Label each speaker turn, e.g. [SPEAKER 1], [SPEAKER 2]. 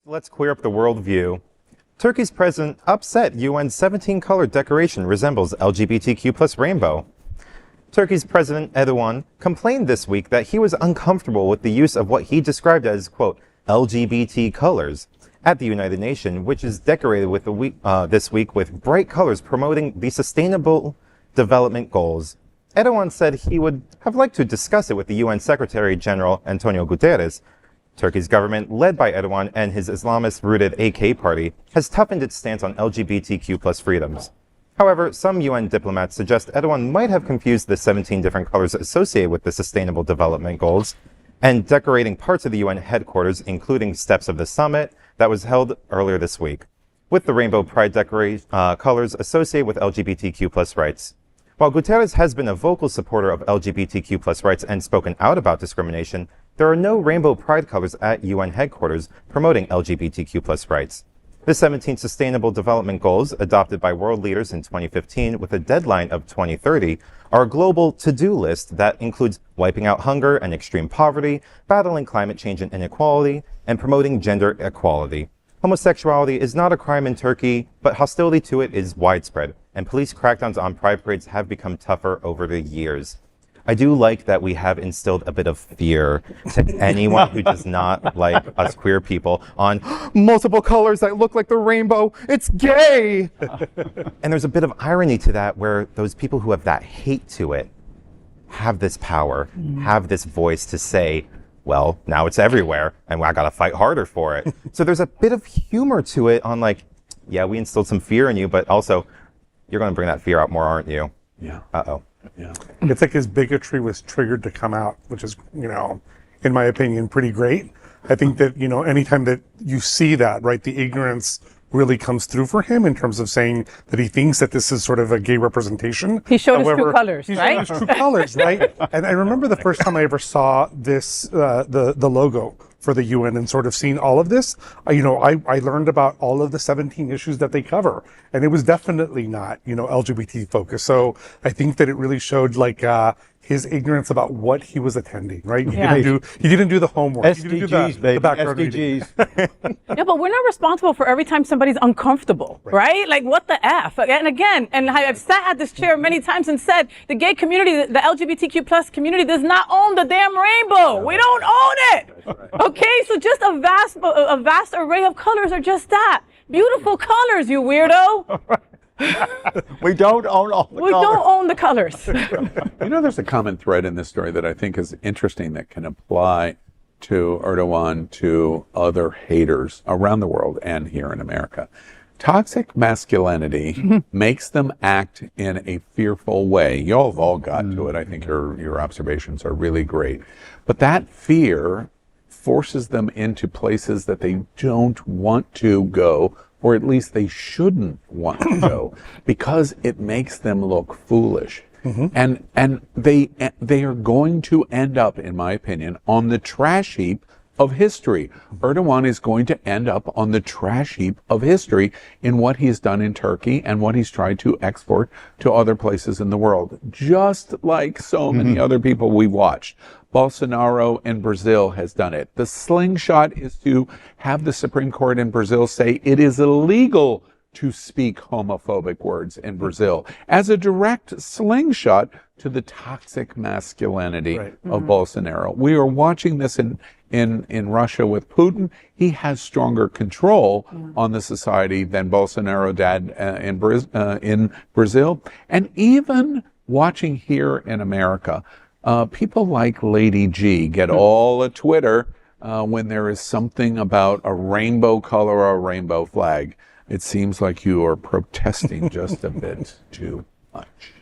[SPEAKER 1] Let's queer up the worldview. Turkey's president upset UN's 17-color decoration resembles LGBTQ plus rainbow. Turkey's President Erdogan complained this week that he was uncomfortable with the use of what he described as, quote, LGBT colors at the United Nations, which is decorated with this week with bright colors promoting the Sustainable Development Goals. Erdogan said he would have liked to discuss it with the UN Secretary General Antonio Guterres. Turkey's government, led by Erdogan and his Islamist-rooted AK Party, has toughened its stance on LGBTQ plus freedoms. However, some UN diplomats suggest Erdogan might have confused the 17 different colors associated with the Sustainable Development Goals and decorating parts of the UN headquarters, including steps of the summit that was held earlier this week, with the rainbow pride colors associated with LGBTQ plus rights. While Guterres has been a vocal supporter of LGBTQ plus rights and spoken out about discrimination, there are no rainbow pride colors at UN headquarters promoting LGBTQ plus rights. The 17 Sustainable Development Goals, adopted by world leaders in 2015 with a deadline of 2030, are a global to-do list that includes wiping out hunger and extreme poverty, battling climate change and inequality, and promoting gender equality. Homosexuality is not a crime in Turkey, but hostility to it is widespread, and police crackdowns on pride parades have become tougher over the years. I do like that we have instilled a bit of fear to anyone who does not like us queer people on multiple colors that look like the rainbow. It's gay! And there's a bit of irony to that where those people who have that hate to it have this power, have this voice to say, well, now it's everywhere and I gotta fight harder for it. So there's a bit of humor to it on like, yeah, we instilled some fear in you, but also you're gonna bring that fear out more, aren't you?
[SPEAKER 2] Yeah.
[SPEAKER 1] Uh-oh.
[SPEAKER 2] Yeah. It's like his bigotry was triggered to come out, which is, in my opinion, pretty great. I think that, anytime that you see that, right, the ignorance really comes through for him in terms of saying that he thinks that this is sort of a gay representation.
[SPEAKER 3] He showed his true colors, right?
[SPEAKER 2] He showed his true colors, right? And I remember the first time I ever saw this, the logo for the UN and sort of seen all of this, I learned about all of the 17 issues that they cover. And it was definitely not, LGBT focused. So I think that it really showed his ignorance about what he was attending, right? He didn't do the homework.
[SPEAKER 4] SDGs,
[SPEAKER 2] he didn't do the background
[SPEAKER 4] SDGs.
[SPEAKER 3] Yeah, but we're not responsible for every time somebody's uncomfortable, right? Like, what the F? And again, and I've sat at this chair many times and said, the gay community, the LGBTQ plus community does not own the damn rainbow. We don't own it. Okay, so just a vast array of colors are just that. Beautiful colors, you weirdo.
[SPEAKER 4] We don't own all the colors.
[SPEAKER 3] We don't own the colors.
[SPEAKER 5] There's a common thread in this story that I think is interesting that can apply to Erdogan, to other haters around the world and here in America. Toxic masculinity makes them act in a fearful way. Y'all have all got to it. I think your observations are really great. But that fear forces them into places that they don't want to go, or at least they shouldn't want to go, because it makes them look foolish. And they are going to end up, in my opinion, on the trash heap of history. Erdogan is going to end up on the trash heap of history in what he's done in Turkey and what he's tried to export to other places in the world, just like so many other people we watched. Bolsonaro in Brazil has done it. The slingshot is to have the Supreme Court in Brazil say it is illegal to speak homophobic words in Brazil as a direct slingshot to the toxic masculinity of Bolsonaro. We are watching this in Russia with Putin. He has stronger control on the society than Bolsonaro did in Brazil. And even watching here in America, people like Lady G get all a Twitter when there is something about a rainbow color or a rainbow flag. It seems like you are protesting just a bit too much.